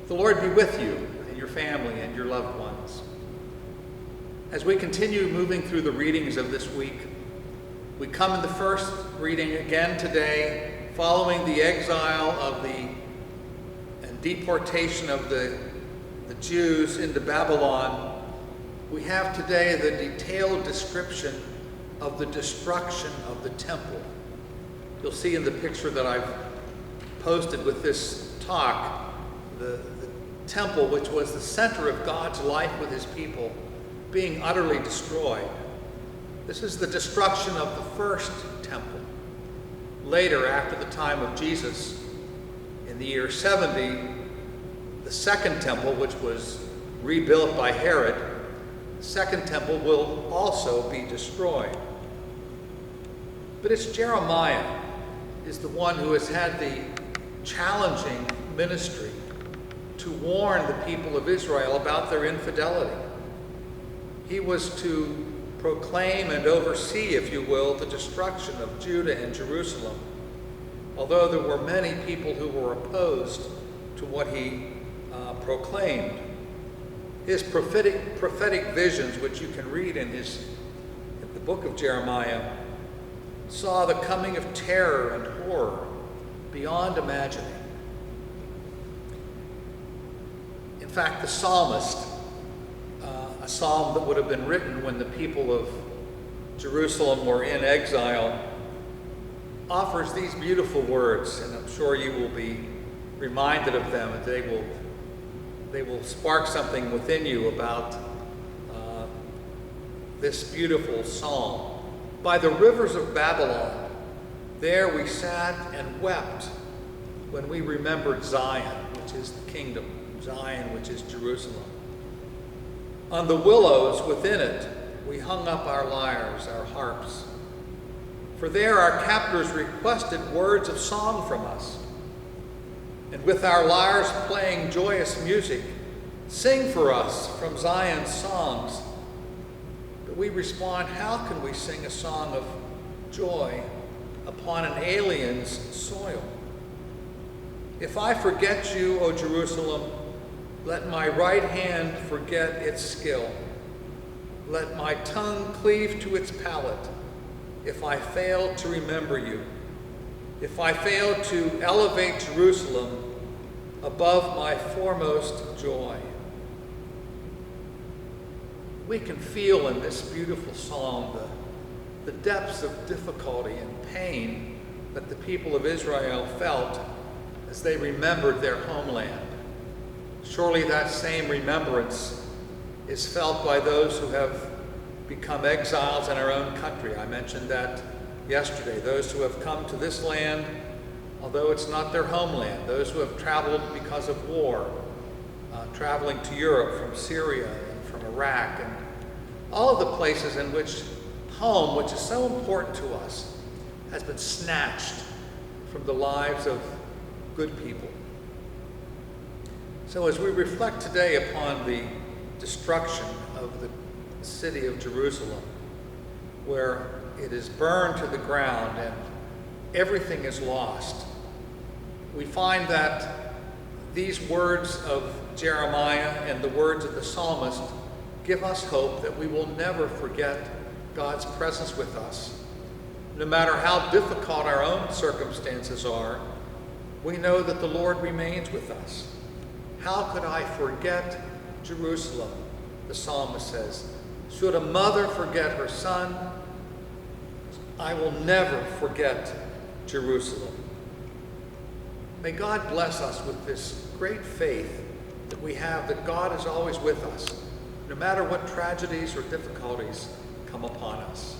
The Lord be with you and your family and your loved ones. As we continue moving through the readings of this week, we come in the first reading again today, following the exile of and deportation of the Jews into Babylon. We have today the detailed description of the destruction of the temple. You'll see in the picture that I've posted with this talk, the temple, which was the center of God's life with his people, being utterly destroyed. This is the destruction of the first temple. Later, after the time of Jesus, in the year 70, the second temple, which was rebuilt by Herod, the second temple will also be destroyed. But it's Jeremiah is the one who has had the challenging ministry to warn the people of Israel about their infidelity. He was to proclaim and oversee, if you will, the destruction of Judah and Jerusalem, although there were many people who were opposed to what he proclaimed. His prophetic visions, which you can read in the book of Jeremiah, saw the coming of terror and horror beyond imagining. In fact, the psalmist, a psalm that would have been written when the people of Jerusalem were in exile, offers these beautiful words, and I'm sure you will be reminded of them, and they will spark something within you about this beautiful psalm. By the rivers of Babylon, there we sat and wept when we remembered Zion, which is the kingdom, Zion, which is Jerusalem. On the willows within it, we hung up our lyres, our harps. For there our captors requested words of song from us. And with our lyres playing joyous music, sing for us from Zion's songs. But we respond, how can we sing a song of joy upon an alien's soil? If I forget you, O Jerusalem, let my right hand forget its skill. Let my tongue cleave to its palate if I fail to remember you. If I fail to elevate Jerusalem above my foremost joy. We can feel in this beautiful psalm the depths of difficulty and pain that the people of Israel felt as they remembered their homeland. Surely that same remembrance is felt by those who have become exiles in our own country. I mentioned that yesterday. Those who have come to this land, although it's not their homeland. Those who have traveled because of war, traveling to Europe from Syria and from Iraq, and all of the places in which home, which is so important to us, has been snatched from the lives of good people. So as we reflect today upon the destruction of the city of Jerusalem, where it is burned to the ground and everything is lost, we find that these words of Jeremiah and the words of the psalmist give us hope that we will never forget God's presence with us. No matter how difficult our own circumstances are, we know that the Lord remains with us. How could I forget Jerusalem? The psalmist says, should a mother forget her son, I will never forget Jerusalem. May God bless us with this great faith that we have, that God is always with us, no matter what tragedies or difficulties come upon us.